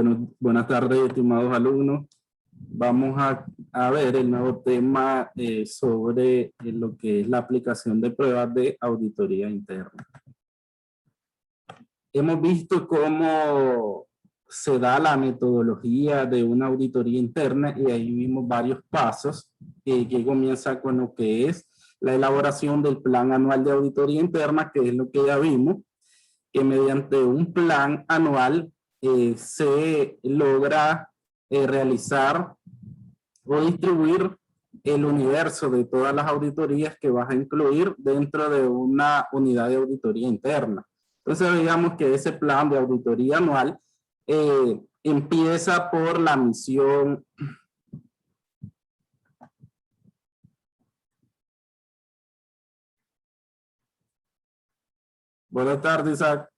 Bueno, buenas tardes, estimados alumnos. Vamos a ver el nuevo tema sobre lo que es la aplicación de pruebas de auditoría interna. Hemos visto cómo se da la metodología de una auditoría interna y ahí vimos varios pasos que comienza con lo que es la elaboración del plan anual de auditoría interna, que es lo que ya vimos, que mediante un plan anual se logra realizar o distribuir el universo de todas las auditorías que vas a incluir dentro de una unidad de auditoría interna. Entonces, digamos que ese plan de auditoría anual empieza por la misión. Buenas tardes, Isaac.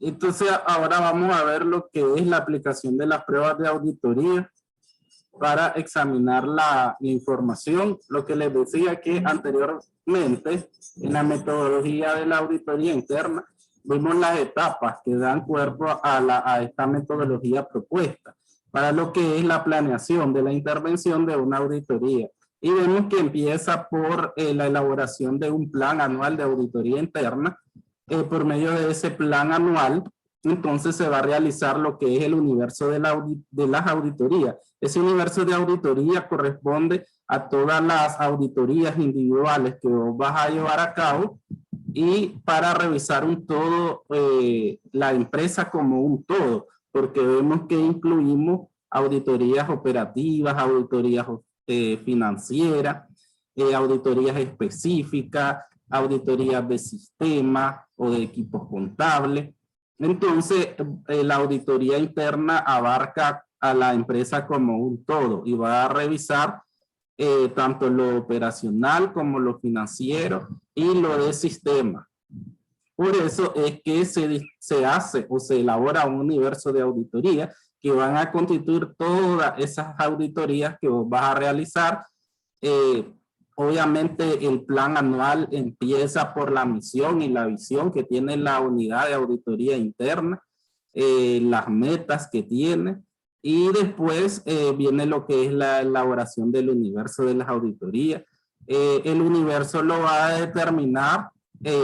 Entonces, ahora vamos a ver lo que es la aplicación de las pruebas de auditoría para examinar la información. Lo que les decía que anteriormente en la metodología de la auditoría interna vimos las etapas que dan cuerpo a esta metodología propuesta para lo que es la planeación de la intervención de una auditoría. Y vemos que empieza por la elaboración de un plan anual de auditoría interna. Por medio de ese plan anual, entonces se va a realizar lo que es el universo de las auditorías. Ese universo de auditoría corresponde a todas las auditorías individuales que vos vas a llevar a cabo y para revisar un todo, la empresa como un todo, porque vemos que incluimos auditorías operativas, auditorías financieras, auditorías específicas, auditorías de sistema o de equipos contables. Entonces, la auditoría interna abarca a la empresa como un todo y va a revisar tanto lo operacional como lo financiero y lo de sistema. Por eso es que se hace o se elabora un universo de auditoría que van a constituir todas esas auditorías que vos vas a realizar. Obviamente el plan anual empieza por la misión y la visión que tiene la unidad de auditoría interna, las metas que tiene y después viene lo que es la elaboración del universo de las auditorías. El universo lo va a determinar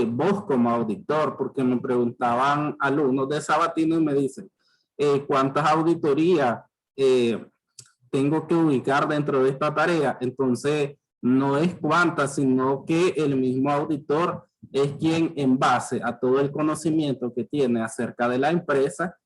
vos como auditor, porque me preguntaban alumnos de Sabatino y me dicen ¿cuántas auditorías tengo que ubicar dentro de esta tarea? Entonces no es cuántas, sino que el mismo auditor es quien en base a todo el conocimiento que tiene acerca de la empresa,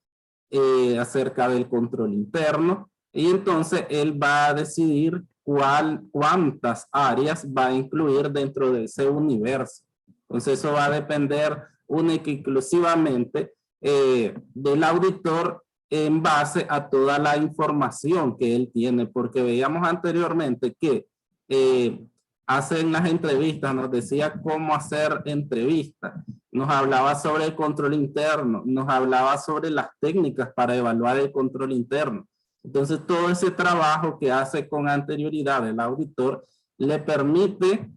acerca del control interno, y entonces él va a decidir cuántas áreas va a incluir dentro de ese universo. Entonces eso va a depender única y exclusivamente del auditor en base a toda la información que él tiene, porque veíamos anteriormente que hacen las entrevistas, nos decía cómo hacer entrevistas, nos hablaba sobre el control interno, nos hablaba sobre las técnicas para evaluar el control interno. Entonces todo ese trabajo que hace con anterioridad el auditor le permite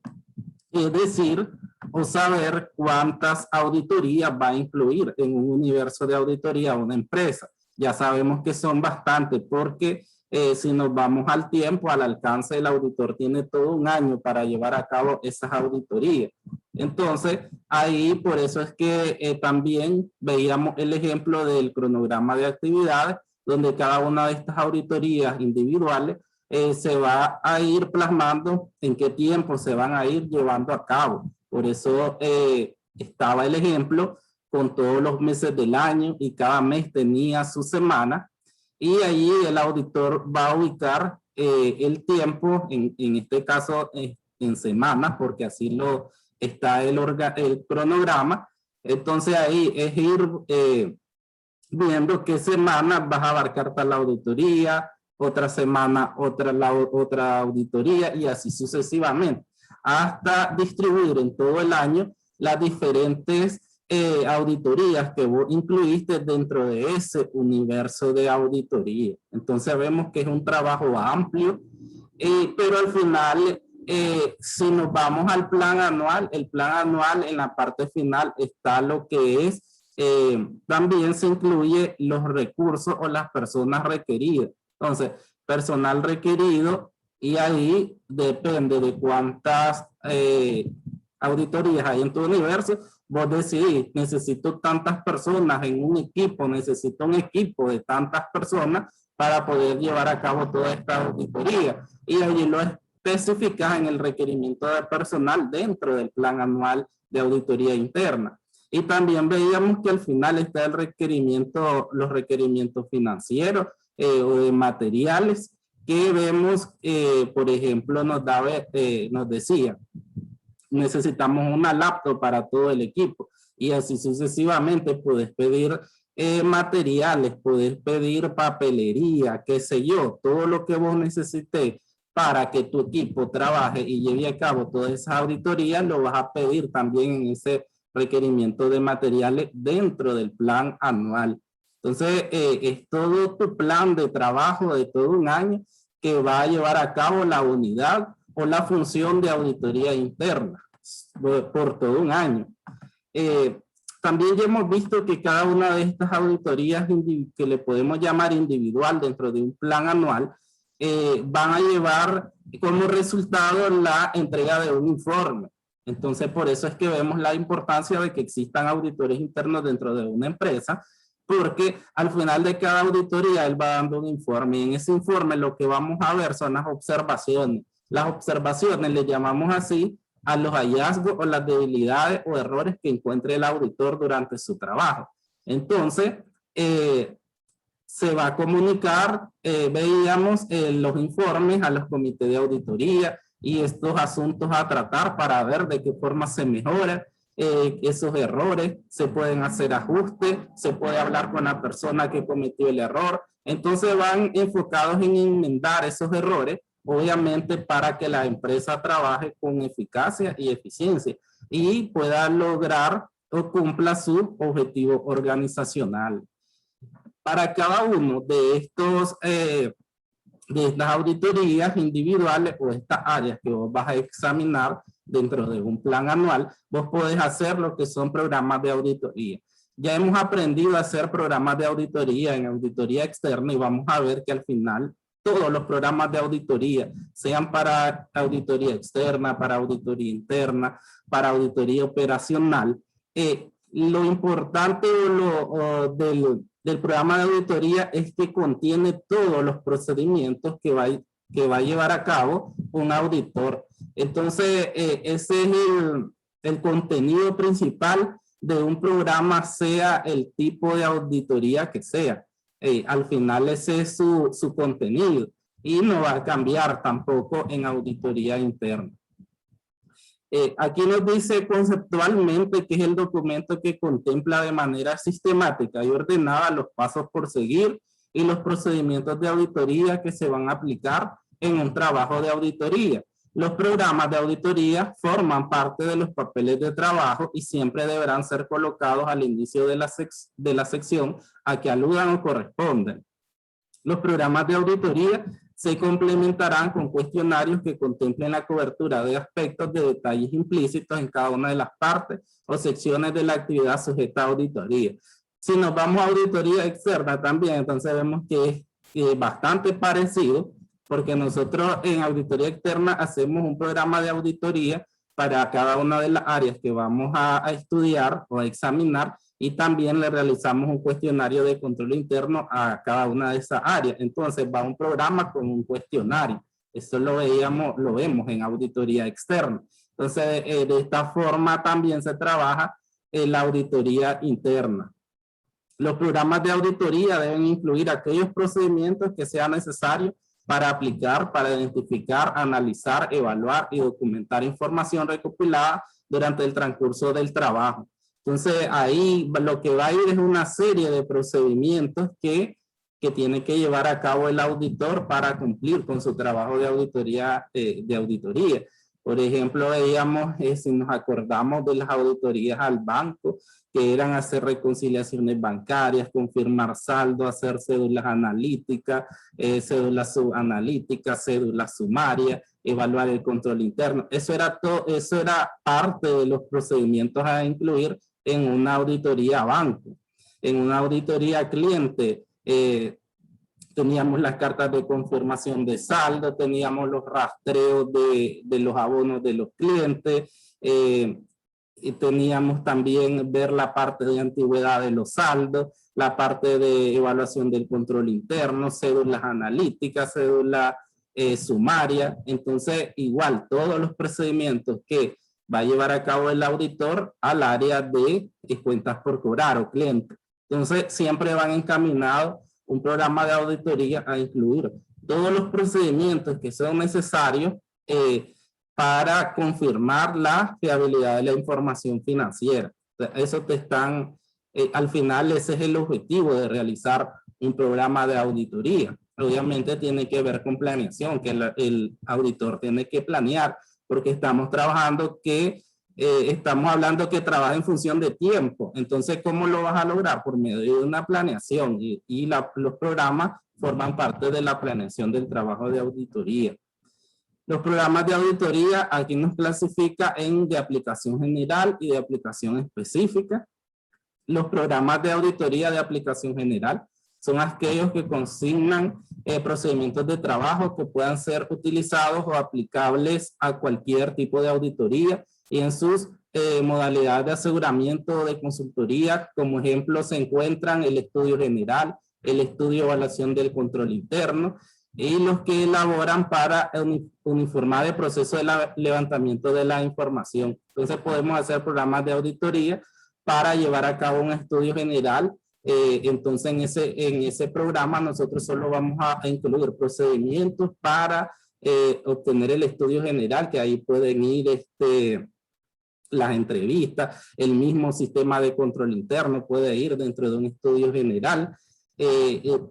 decir o saber cuántas auditorías va a incluir en un universo de auditoría una empresa. Ya sabemos que son bastantes porque si nos vamos al tiempo, al alcance del auditor tiene todo un año para llevar a cabo esas auditorías. Entonces, ahí por eso es que también veíamos el ejemplo del cronograma de actividades, donde cada una de estas auditorías individuales se va a ir plasmando en qué tiempo se van a ir llevando a cabo. Por eso estaba el ejemplo con todos los meses del año y cada mes tenía su semana. Y ahí el auditor va a ubicar el tiempo, en este caso en semanas, porque así lo está el cronograma. Entonces ahí es ir viendo qué semana vas a abarcar tal auditoría otra semana otra auditoría y así sucesivamente, hasta distribuir en todo el año las diferentes auditorías que vos incluiste dentro de ese universo de auditoría. Entonces vemos que es un trabajo amplio, pero al final, si nos vamos al plan anual, el plan anual en la parte final está lo que es, también se incluye los recursos o las personas requeridas. Entonces, personal requerido, y ahí depende de cuántas auditorías hay en tu universo, vos decidís, necesito tantas personas en un equipo, necesito un equipo de tantas personas para poder llevar a cabo toda esta auditoría. Y allí lo especificas en el requerimiento de personal dentro del plan anual de auditoría interna. Y también veíamos que al final está el requerimiento, los requerimientos financieros o de materiales que vemos, por ejemplo, nos decía, necesitamos una laptop para todo el equipo y así sucesivamente. Puedes pedir materiales, puedes pedir papelería, qué sé yo, todo lo que vos necesites para que tu equipo trabaje y lleve a cabo todas esas auditorías, lo vas a pedir también en ese requerimiento de materiales dentro del plan anual. Entonces, es todo tu plan de trabajo de todo un año que va a llevar a cabo la unidad o la función de auditoría interna por todo un año. También ya hemos visto que cada una de estas auditorías que le podemos llamar individual dentro de un plan anual, van a llevar como resultado la entrega de un informe. Entonces, por eso es que vemos la importancia de que existan auditores internos dentro de una empresa, porque al final de cada auditoría él va dando un informe y en ese informe lo que vamos a ver son las observaciones. Las observaciones le llamamos así a los hallazgos o las debilidades o errores que encuentre el auditor durante su trabajo. Entonces, se va a comunicar, veíamos los informes a los comités de auditoría y estos asuntos a tratar para ver de qué forma se mejora esos errores, se pueden hacer ajustes, se puede hablar con la persona que cometió el error. Entonces van enfocados en enmendar esos errores, obviamente para que la empresa trabaje con eficacia y eficiencia y pueda lograr o cumpla su objetivo organizacional. Para cada uno de estos de estas auditorías individuales o estas áreas que vos vas a examinar dentro de un plan anual, vos podés hacer lo que son programas de auditoría. Ya hemos aprendido a hacer programas de auditoría en auditoría externa y vamos a ver que al final todos los programas de auditoría, sean para auditoría externa, para auditoría interna, para auditoría operacional, lo importante del programa de auditoría es que contiene todos los procedimientos que va a llevar a cabo un auditor. Entonces, ese es el contenido principal de un programa, sea el tipo de auditoría que sea. Al final ese es su contenido y no va a cambiar tampoco en auditoría interna. Aquí nos dice conceptualmente que es el documento que contempla de manera sistemática y ordenada los pasos por seguir y los procedimientos de auditoría que se van a aplicar en un trabajo de auditoría. Los programas de auditoría forman parte de los papeles de trabajo y siempre deberán ser colocados al inicio de la sección a que aludan o corresponden. Los programas de auditoría se complementarán con cuestionarios que contemplen la cobertura de aspectos de detalles implícitos en cada una de las partes o secciones de la actividad sujeta a auditoría. Si nos vamos a auditoría externa también, entonces vemos que es bastante parecido, porque nosotros en auditoría externa hacemos un programa de auditoría para cada una de las áreas que vamos a estudiar o a examinar, y también le realizamos un cuestionario de control interno a cada una de esas áreas. Entonces va un programa con un cuestionario. Eso lo vemos en auditoría externa. Entonces, de esta forma también se trabaja la auditoría interna. Los programas de auditoría deben incluir aquellos procedimientos que sean necesarios para aplicar, para identificar, analizar, evaluar y documentar información recopilada durante el transcurso del trabajo. Entonces, ahí lo que va a ir es una serie de procedimientos que que tiene que llevar a cabo el auditor para cumplir con su trabajo de auditoría. Por ejemplo, veíamos, si nos acordamos de las auditorías al banco, que eran hacer reconciliaciones bancarias, confirmar saldo, hacer cédulas analíticas, cédulas subanalíticas, cédulas sumarias, evaluar el control interno. Eso era parte de los procedimientos a incluir en una auditoría a banco. En una auditoría cliente, teníamos las cartas de confirmación de saldo, teníamos los rastreos de los abonos de los clientes, y teníamos también ver la parte de antigüedad de los saldos, la parte de evaluación del control interno, cédulas analíticas, cédula sumaria. Entonces, igual, todos los procedimientos que va a llevar a cabo el auditor al área de cuentas por cobrar o cliente. Entonces, siempre van encaminados un programa de auditoría a incluir todos los procedimientos que son necesarios para confirmar la fiabilidad de la información financiera. Eso te están, al final ese es el objetivo de realizar un programa de auditoría. Obviamente tiene que ver con planeación, que el auditor tiene que planear, porque estamos trabajando estamos hablando que trabaja en función de tiempo. Entonces, ¿cómo lo vas a lograr? Por medio de una planeación, y los programas forman parte de la planeación del trabajo de auditoría. Los programas de auditoría aquí nos clasifica en de aplicación general y de aplicación específica. Los programas de auditoría de aplicación general son aquellos que consignan procedimientos de trabajo que puedan ser utilizados o aplicables a cualquier tipo de auditoría, y en sus modalidades de aseguramiento o de consultoría. Como ejemplo se encuentran el estudio general, el estudio de evaluación del control interno, y los que elaboran para uniformar el proceso de levantamiento de la información. Entonces podemos hacer programas de auditoría para llevar a cabo un estudio general. Entonces en ese programa nosotros solo vamos a incluir procedimientos para obtener el estudio general, que ahí pueden ir las entrevistas, el mismo sistema de control interno puede ir dentro de un estudio general,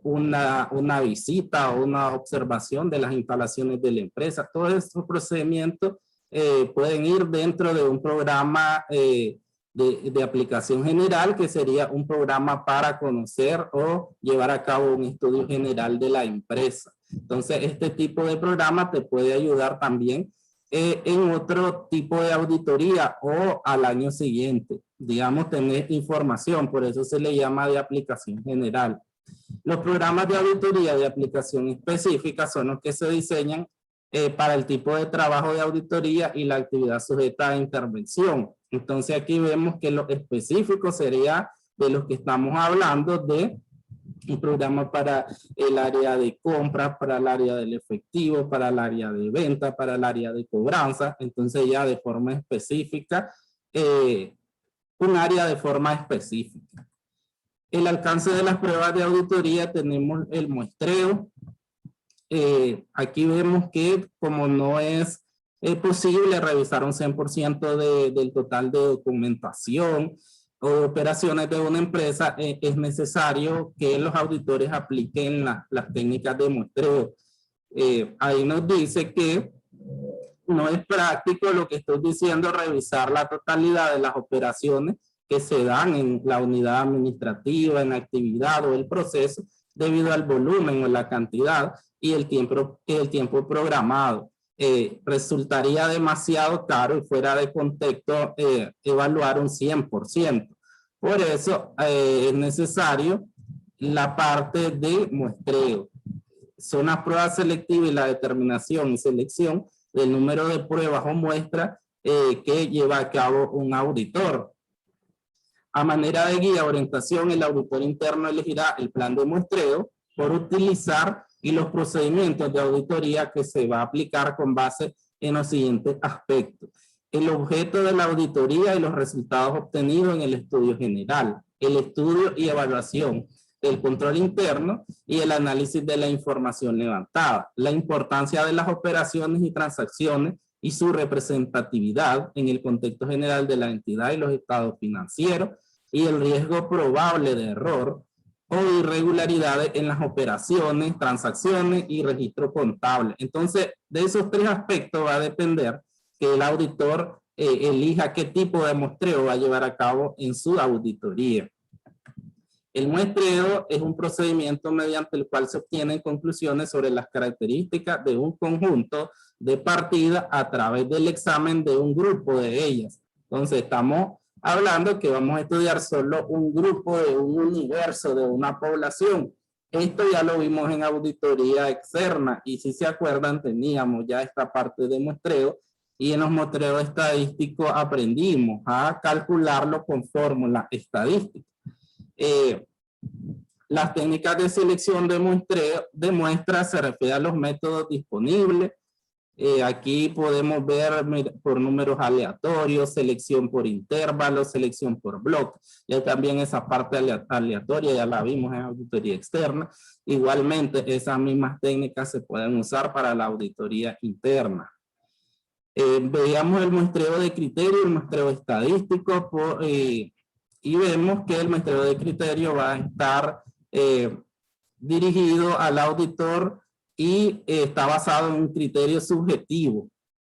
una visita o una observación de las instalaciones de la empresa. Todos estos procedimientos pueden ir dentro de un programa de aplicación general, que sería un programa para conocer o llevar a cabo un estudio general de la empresa. Entonces, este tipo de programa te puede ayudar también en otro tipo de auditoría o al año siguiente. Digamos, tener información, por eso se le llama de aplicación general. Los programas de auditoría de aplicación específica son los que se diseñan para el tipo de trabajo de auditoría y la actividad sujeta a intervención. Entonces aquí vemos que lo específico sería de los que estamos hablando, de un programa para el área de compras, para el área del efectivo, para el área de venta, para el área de cobranza. Entonces ya de forma específica, un área de forma específica. El alcance de las pruebas de auditoría, tenemos el muestreo. Aquí vemos que como no es posible revisar un 100% del total de documentación o operaciones de una empresa, es necesario que los auditores apliquen las técnicas de muestreo. Ahí nos dice que no es práctico, lo que estoy diciendo, revisar la totalidad de las operaciones que se dan en la unidad administrativa, en la actividad o el proceso, debido al volumen o la cantidad y el tiempo programado. Resultaría demasiado caro y fuera de contexto evaluar un 100%. Por eso es necesario la parte de muestreo. Son las pruebas selectivas y la determinación y selección del número de pruebas o muestras que lleva a cabo un auditor. A manera de guía, orientación, el auditor interno elegirá el plan de muestreo por utilizar y los procedimientos de auditoría que se va a aplicar con base en los siguientes aspectos: el objeto de la auditoría y los resultados obtenidos en el estudio general, el estudio y evaluación, el control interno y el análisis de la información levantada, la importancia de las operaciones y transacciones y su representatividad en el contexto general de la entidad y los estados financieros, y el riesgo probable de error o irregularidades en las operaciones, transacciones y registro contable. Entonces, de esos tres aspectos va a depender que el auditor elija qué tipo de muestreo va a llevar a cabo en su auditoría. El muestreo es un procedimiento mediante el cual se obtienen conclusiones sobre las características de un conjunto de partidas a través del examen de un grupo de ellas. Entonces, estamos hablando que vamos a estudiar solo un grupo de un universo, de una población. Esto ya lo vimos en auditoría externa y si se acuerdan teníamos ya esta parte de muestreo y en los muestreos estadísticos aprendimos a calcularlo con fórmulas estadísticas. Las técnicas de selección de muestreo de muestras se refiere a los métodos disponibles. Aquí podemos ver por números aleatorios, selección por intervalos, selección por bloque. Ya también esa parte aleatoria ya la vimos en auditoría externa. Igualmente esas mismas técnicas se pueden usar para la auditoría interna. Veamos el muestreo de criterio, el muestreo estadístico y vemos que el muestreo de criterio va a estar dirigido al auditor y está basado en un criterio subjetivo.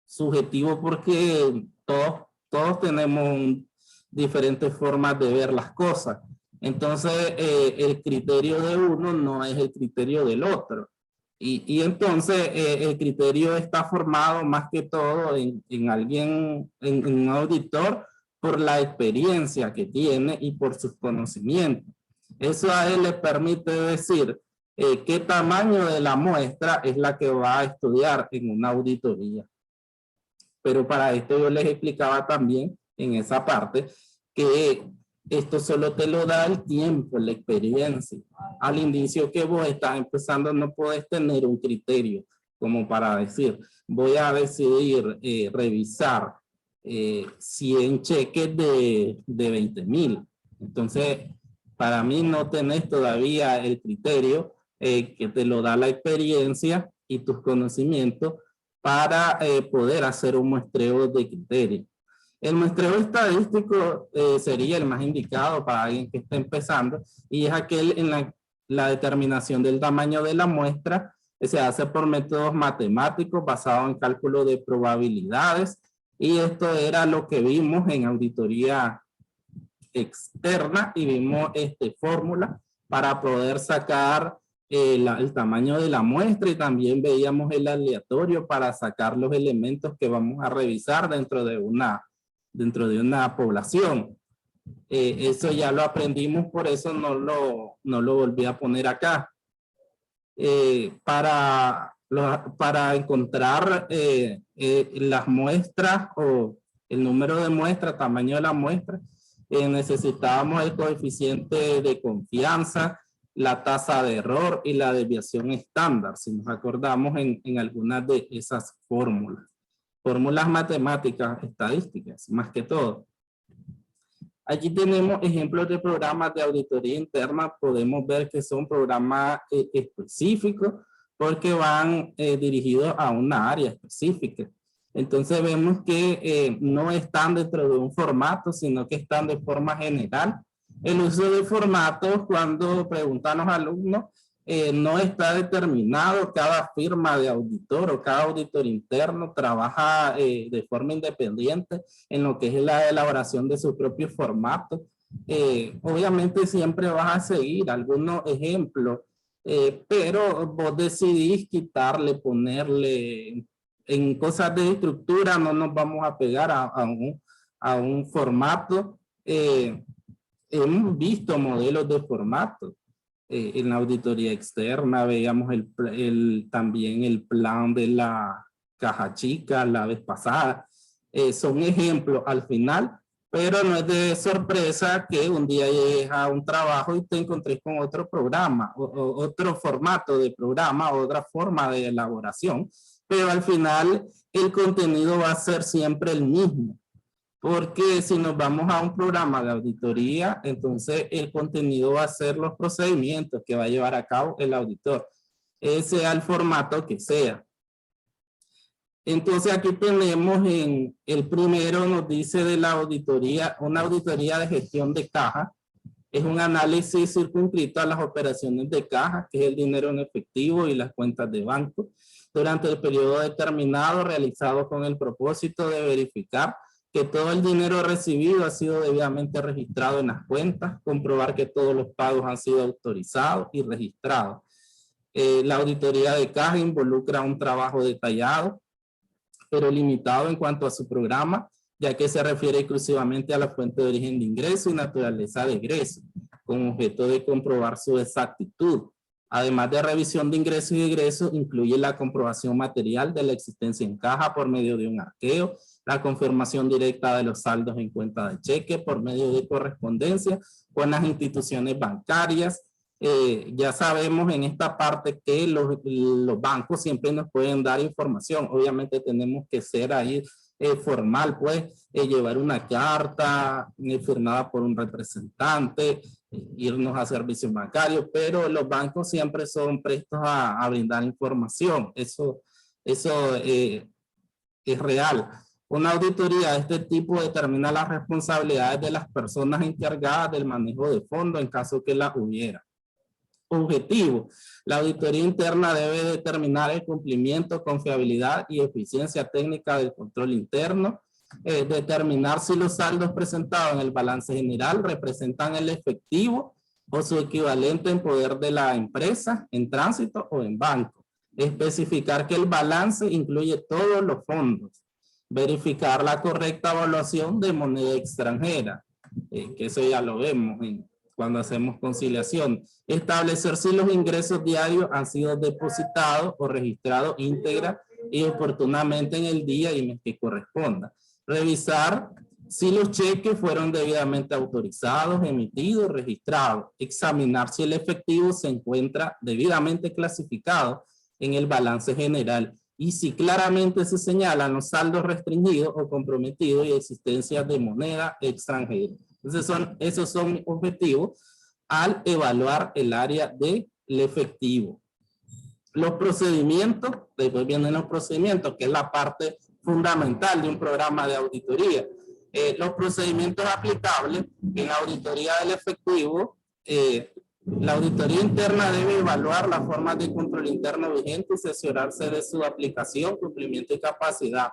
Subjetivo porque todos tenemos diferentes formas de ver las cosas. Entonces, el criterio de uno no es el criterio del otro. Y entonces, el criterio está formado más que todo en un auditor por la experiencia que tiene y por sus conocimientos. Eso a él le permite decir qué tamaño de la muestra es la que va a estudiar en una auditoría. Pero para esto yo les explicaba también en esa parte que esto solo te lo da el tiempo, la experiencia. Al inicio que vos estás empezando no puedes tener un criterio como para decir, voy a decidir revisar 100 cheques de 20,000. Entonces, para mí no tenés todavía el criterio que te lo da la experiencia y tus conocimientos para poder hacer un muestreo de criterio. El muestreo estadístico sería el más indicado para alguien que está empezando y es aquel en la determinación del tamaño de la muestra que se hace por métodos matemáticos basados en cálculo de probabilidades y esto era lo que vimos en auditoría externa y vimos fórmula para poder sacar el tamaño de la muestra y también veíamos el aleatorio para sacar los elementos que vamos a revisar dentro de una población. Eso ya lo aprendimos, por eso no lo volví a poner acá. Para encontrar las muestras o el número de muestras, tamaño de la muestra, necesitábamos el coeficiente de confianza, la tasa de error y la desviación estándar, si nos acordamos en algunas de esas fórmulas. Fórmulas matemáticas, estadísticas, más que todo. Aquí tenemos ejemplos de programas de auditoría interna. Podemos ver que son programas específicos porque van dirigidos a una área específica. Entonces vemos que no están dentro de un formato, sino que están de forma general. El uso de formatos, cuando preguntan a los alumnos, no está determinado. Cada firma de auditor o cada auditor interno trabaja de forma independiente en lo que es la elaboración de su propio formato. Obviamente siempre vas a seguir algunos ejemplos, pero vos decidís quitarle, ponerle en cosas de estructura. No nos vamos a pegar a un formato. Hemos visto modelos de formato. En la auditoría externa veíamos también el plan de la caja chica la vez pasada. Son ejemplos al final, pero no es de sorpresa que un día llegues a un trabajo y te encontres con otro programa, otro formato de programa, otra forma de elaboración, pero al final el contenido va a ser siempre el mismo. Porque si nos vamos a un programa de auditoría, entonces el contenido va a ser los procedimientos que va a llevar a cabo el auditor, sea el formato que sea. Entonces aquí tenemos el primero, nos dice de la auditoría, una auditoría de gestión de caja. Es un análisis circunscrito a las operaciones de caja, que es el dinero en efectivo y las cuentas de banco, durante el periodo determinado, realizado con el propósito de verificar que todo el dinero recibido ha sido debidamente registrado en las cuentas, comprobar que todos los pagos han sido autorizados y registrados. La auditoría de caja involucra un trabajo detallado, pero limitado en cuanto a su programa, ya que se refiere exclusivamente a la fuente de origen de ingreso y naturaleza de egreso, con objeto de comprobar su exactitud. Además de revisión de ingresos y egresos, incluye la comprobación material de la existencia en caja por medio de un arqueo, la confirmación directa de los saldos en cuenta de cheque por medio de correspondencia con las instituciones bancarias. Ya sabemos en esta parte que los bancos siempre nos pueden dar información. Obviamente tenemos que ser ahí formal, pues, llevar una carta firmada por un representante, irnos a servicios bancarios, pero los bancos siempre son prestos a brindar información. Eso es real. Una auditoría de este tipo determina las responsabilidades de las personas encargadas del manejo de fondos en caso que las hubiera. Objetivo. La auditoría interna debe determinar el cumplimiento, confiabilidad y eficiencia técnica del control interno, determinar si los saldos presentados en el balance general representan el efectivo o su equivalente en poder de la empresa, en tránsito o en banco. Especificar que el balance incluye todos los fondos. Verificar la correcta evaluación de moneda extranjera, que eso ya lo vemos cuando hacemos conciliación. Establecer si los ingresos diarios han sido depositados o registrados íntegra y oportunamente en el día y mes que corresponda. Revisar si los cheques fueron debidamente autorizados, emitidos, registrados. Examinar si el efectivo se encuentra debidamente clasificado en el balance general y si claramente se señalan los saldos restringidos o comprometidos y existencia de moneda extranjera. Entonces esos son objetivos al evaluar el área del efectivo. Los procedimientos, después vienen los procedimientos, que es la parte fundamental de un programa de auditoría. Los procedimientos aplicables en la auditoría del efectivo, la auditoría interna debe evaluar las formas de control interno vigentes y asegurarse de su aplicación, cumplimiento y capacidad.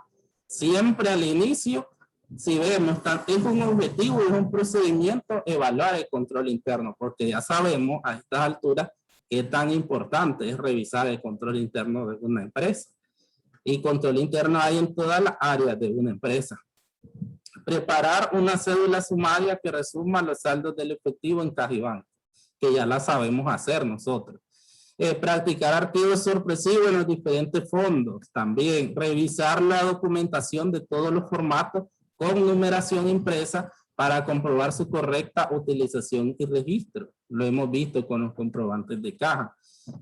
Siempre al inicio, si vemos, es un objetivo y es un procedimiento evaluar el control interno, porque ya sabemos a estas alturas qué tan importante es revisar el control interno de una empresa. Y control interno hay en todas las áreas de una empresa. Preparar una cédula sumaria que resuma los saldos del efectivo en caja y banco, que ya la sabemos hacer nosotros. Practicar archivos sorpresivos en los diferentes fondos. También revisar la documentación de todos los formatos con numeración impresa para comprobar su correcta utilización y registro. Lo hemos visto con los comprobantes de caja.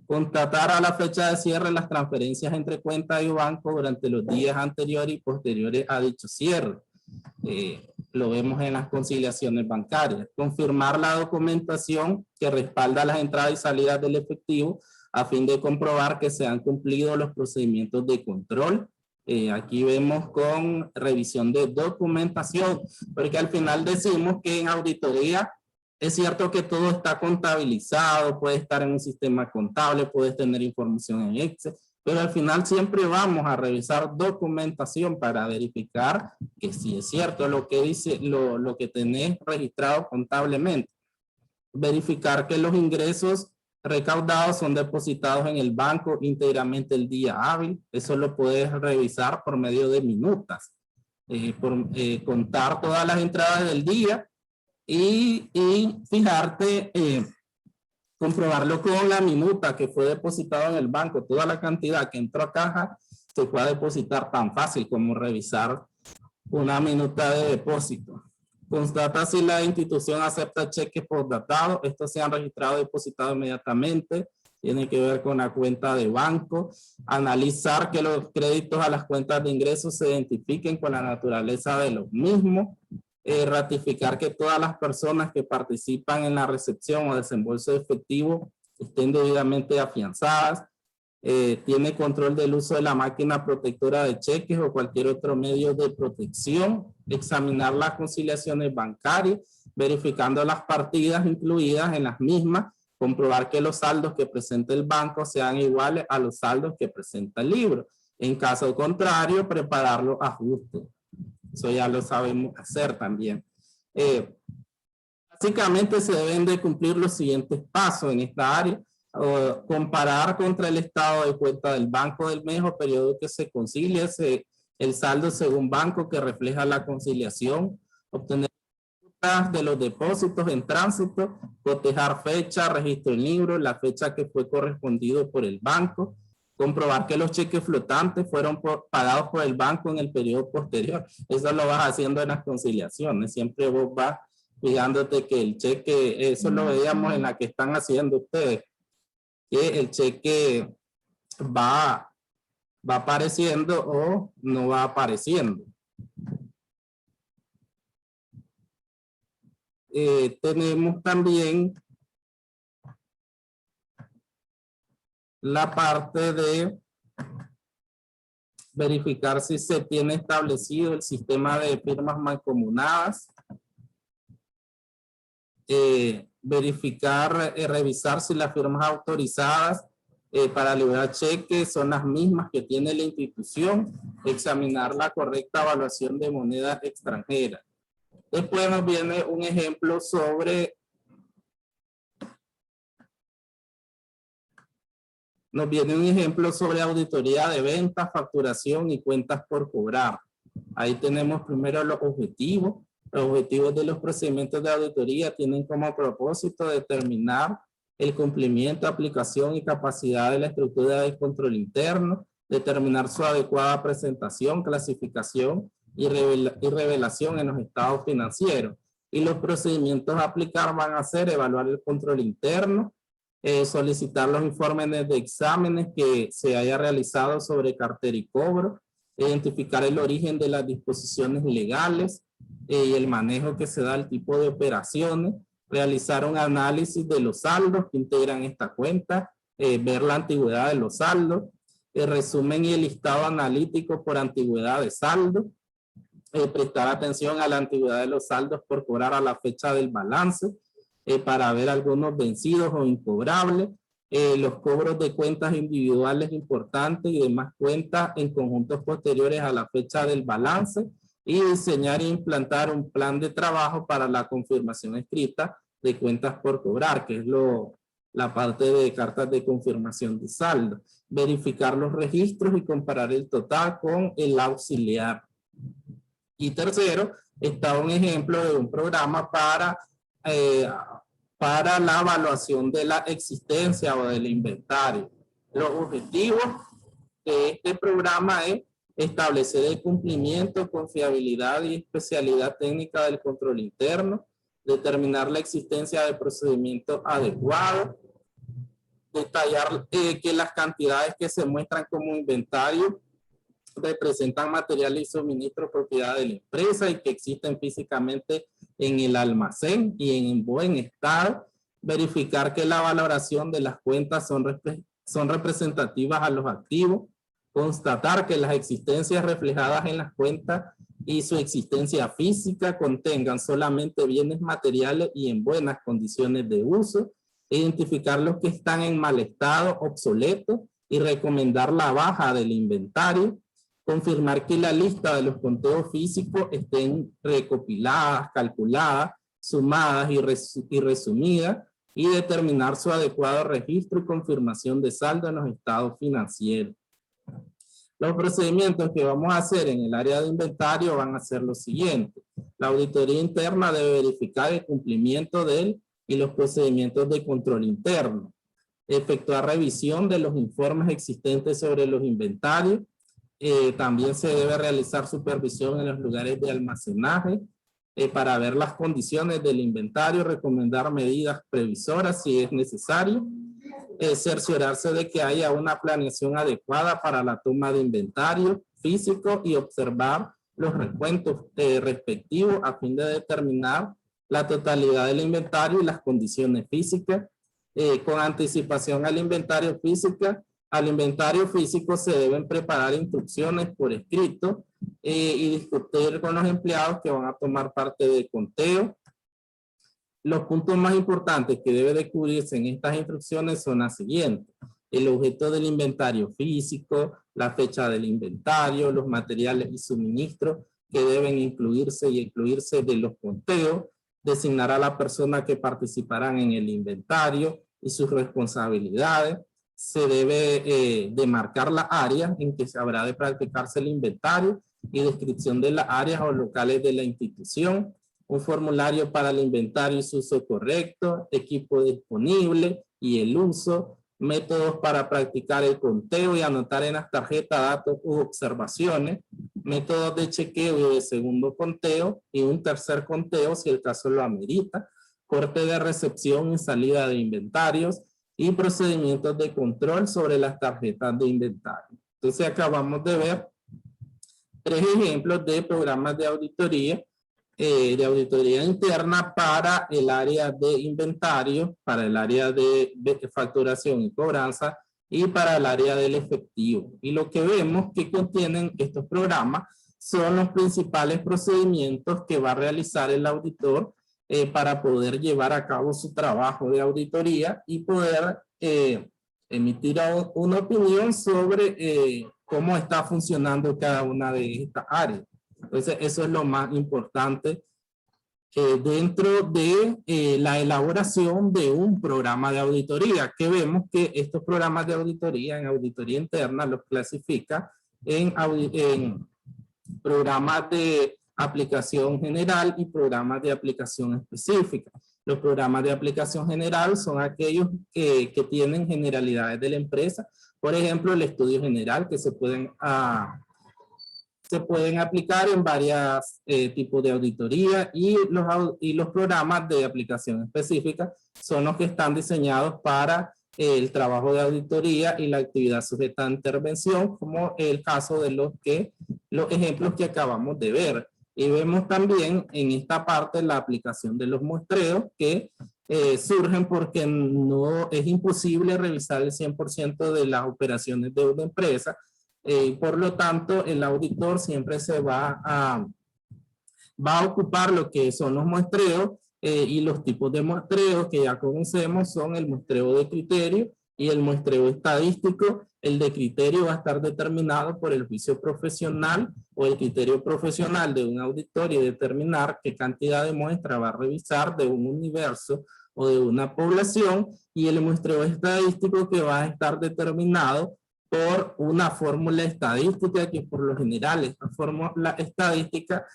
Constatar a la fecha de cierre las transferencias entre cuentas y banco durante los días anteriores y posteriores a dicho cierre. Lo vemos en las conciliaciones bancarias. Confirmar la documentación que respalda las entradas y salidas del efectivo a fin de comprobar que se han cumplido los procedimientos de control. Aquí vemos con revisión de documentación, porque al final decimos que en auditoría es cierto que todo está contabilizado, puede estar en un sistema contable, puedes tener información en Excel, pero al final siempre vamos a revisar documentación para verificar que sí es cierto lo que dice, lo que tenés registrado contablemente. Verificar que los ingresos recaudados son depositados en el banco íntegramente el día hábil. Eso lo puedes revisar por medio de minutas. Contar todas las entradas del día y fijarte, comprobarlo con la minuta que fue depositado en el banco. Toda la cantidad que entró a caja se puede depositar tan fácil como revisar una minuta de depósito. Constata si la institución acepta cheques postdatados. Estos se han registrado y depositado inmediatamente. Tiene que ver con la cuenta de banco. Analizar que los créditos a las cuentas de ingresos se identifiquen con la naturaleza de los mismos. Ratificar que todas las personas que participan en la recepción o desembolso de efectivo estén debidamente afianzadas. Tiene control del uso de la máquina protectora de cheques o cualquier otro medio de protección. Examinar las conciliaciones bancarias verificando las partidas incluidas en las mismas, comprobar que los saldos que presenta el banco sean iguales a los saldos que presenta el libro. En caso contrario, preparar los ajustes. Eso ya lo sabemos hacer también. Básicamente se deben de cumplir los siguientes pasos en esta área. Comparar contra el estado de cuenta del banco del mes o periodo que se concilia el saldo según banco que refleja la conciliación, obtener de los depósitos en tránsito, cotejar fecha, registro en libro, la fecha que fue correspondido por el banco, comprobar que los cheques flotantes fueron pagados por el banco en el periodo posterior. Eso lo vas haciendo en las conciliaciones. Siempre vos vas fijándote que el cheque, eso lo veíamos en la que están haciendo ustedes, que el cheque va apareciendo o no va apareciendo. Tenemos también la parte de verificar si se tiene establecido el sistema de firmas mancomunadas. Verificar, revisar si las firmas autorizadas para liberar cheques son las mismas que tiene la institución. Examinar la correcta evaluación de moneda extranjera. Después nos viene un ejemplo sobre auditoría de ventas, facturación y cuentas por cobrar. Ahí tenemos primero los objetivos. Los objetivos de los procedimientos de auditoría tienen como propósito determinar el cumplimiento, aplicación y capacidad de la estructura de control interno, determinar su adecuada presentación, clasificación y revelación en los estados financieros. Y los procedimientos a aplicar van a ser evaluar el control interno, solicitar los informes de exámenes que se haya realizado sobre cartera y cobro, identificar el origen de las disposiciones legales y el manejo que se da al tipo de operaciones, realizar un análisis de los saldos que integran esta cuenta, ver la antigüedad de los saldos, el resumen y el listado analítico por antigüedad de saldo, prestar atención a la antigüedad de los saldos por cobrar a la fecha del balance, para ver algunos vencidos o incobrables, los cobros de cuentas individuales importantes y demás cuentas en conjuntos posteriores a la fecha del balance, y diseñar e implantar un plan de trabajo para la confirmación escrita de cuentas por cobrar, que es la parte de cartas de confirmación de saldo. Verificar los registros y comparar el total con el auxiliar. Y tercero, está un ejemplo de un programa para la evaluación de la existencia o del inventario. Los objetivos de este programa es establecer el cumplimiento, confiabilidad y especialidad técnica del control interno, determinar la existencia de procedimientos adecuados, detallar que las cantidades que se muestran como inventario representan material y suministro propiedad de la empresa y que existen físicamente en el almacén y en buen estado, verificar que la valoración de las cuentas son representativas a los activos, constatar que las existencias reflejadas en las cuentas y su existencia física contengan solamente bienes materiales y en buenas condiciones de uso, identificar los que están en mal estado, obsoletos y recomendar la baja del inventario, confirmar que la lista de los conteos físicos estén recopiladas, calculadas, sumadas y resumidas, y determinar su adecuado registro y confirmación de saldo en los estados financieros. Los procedimientos que vamos a hacer en el área de inventario van a ser los siguientes. La auditoría interna debe verificar el cumplimiento de él y los procedimientos de control interno. Efectuar revisión de los informes existentes sobre los inventarios. También se debe realizar supervisión en los lugares de almacenaje para ver las condiciones del inventario, recomendar medidas previsoras si es necesario, cerciorarse de que haya una planeación adecuada para la toma de inventario físico y observar los recuentos respectivos a fin de determinar la totalidad del inventario y las condiciones físicas. Con anticipación al inventario físico se deben preparar instrucciones por escrito y discutir con los empleados que van a tomar parte del conteo. Los puntos más importantes que debe de cubrirse en estas instrucciones son las siguientes: el objeto del inventario físico, la fecha del inventario, los materiales y suministros que deben incluirse y excluirse de los conteos, designar a la persona que participarán en el inventario y sus responsabilidades. Se debe demarcar las áreas en que se habrá de practicarse el inventario y descripción de las áreas o locales de la institución, un formulario para el inventario y su uso correcto, equipo disponible y el uso, métodos para practicar el conteo y anotar en las tarjetas datos u observaciones, métodos de chequeo y de segundo conteo y un tercer conteo si el caso lo amerita, corte de recepción y salida de inventarios y procedimientos de control sobre las tarjetas de inventario. Entonces acabamos de ver 3 ejemplos de programas de auditoría interna para el área de inventario, para el área de facturación y cobranza y para el área del efectivo. Y lo que vemos que contienen estos programas son los principales procedimientos que va a realizar el auditor para poder llevar a cabo su trabajo de auditoría y poder emitir una opinión sobre cómo está funcionando cada una de estas áreas. Entonces, eso es lo más importante dentro de la elaboración de un programa de auditoría, que vemos que estos programas de auditoría en auditoría interna los clasifica en programas de aplicación general y programas de aplicación específica. Los programas de aplicación general son aquellos que tienen generalidades de la empresa. Por ejemplo, el estudio general, que se pueden aplicar en varios tipos de auditoría, y los programas de aplicación específica son los que están diseñados para el trabajo de auditoría y la actividad sujeta a intervención, como el caso de los ejemplos que acabamos de ver. Y vemos también en esta parte la aplicación de los muestreos que surgen porque no es imposible revisar el 100% de las operaciones de una empresa. Por lo tanto, el auditor siempre se va a ocupar lo que son los muestreos y los tipos de muestreos que ya conocemos son el muestreo de criterio y el muestreo estadístico. El de criterio va a estar determinado por el juicio profesional o el criterio profesional de un auditor y determinar qué cantidad de muestra va a revisar de un universo o de una población, y el muestreo estadístico que va a estar determinado por una fórmula estadística que por lo general esta fórmula estadística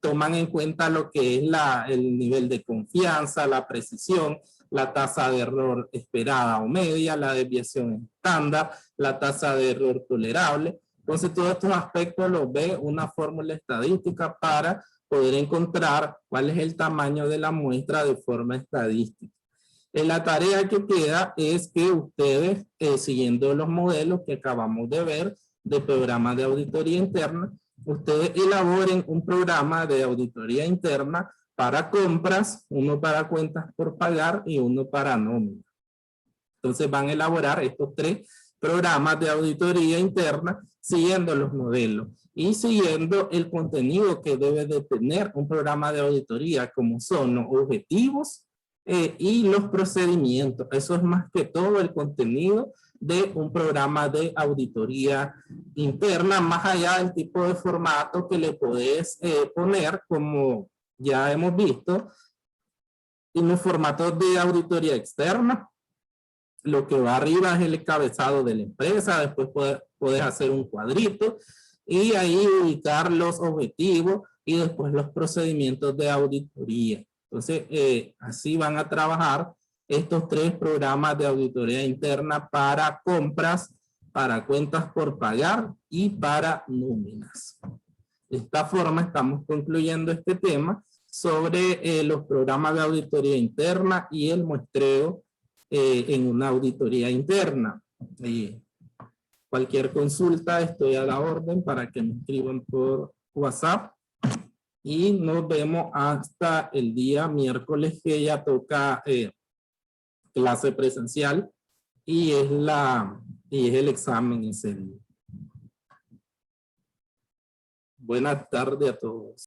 toman en cuenta lo que es el nivel de confianza, la precisión, la tasa de error esperada o media, la desviación estándar, la tasa de error tolerable. Entonces todos estos aspectos los ve una fórmula estadística para poder encontrar cuál es el tamaño de la muestra de forma estadística. La tarea que queda es que ustedes, siguiendo los modelos que acabamos de ver de programas de auditoría interna, ustedes elaboren un programa de auditoría interna para compras, uno para cuentas por pagar y uno para nómina. Entonces van a elaborar estos 3 programas de auditoría interna siguiendo los modelos y siguiendo el contenido que debe de tener un programa de auditoría, como son los objetivos y los procedimientos. Eso es más que todo el contenido de un programa de auditoría interna, más allá del tipo de formato que le podés poner, como ya hemos visto, en los formatos de auditoría externa. Lo que va arriba es el encabezado de la empresa, después puedes hacer un cuadrito y ahí ubicar los objetivos y después los procedimientos de auditoría. Entonces, así van a trabajar estos 3 programas de auditoría interna para compras, para cuentas por pagar y para nóminas. De esta forma estamos concluyendo este tema sobre los programas de auditoría interna y el muestreo en una auditoría interna. Cualquier consulta, estoy a la orden para que me escriban por WhatsApp. Y nos vemos hasta el día miércoles, que ya toca clase presencial y es el examen ese día. Buenas tardes a todos.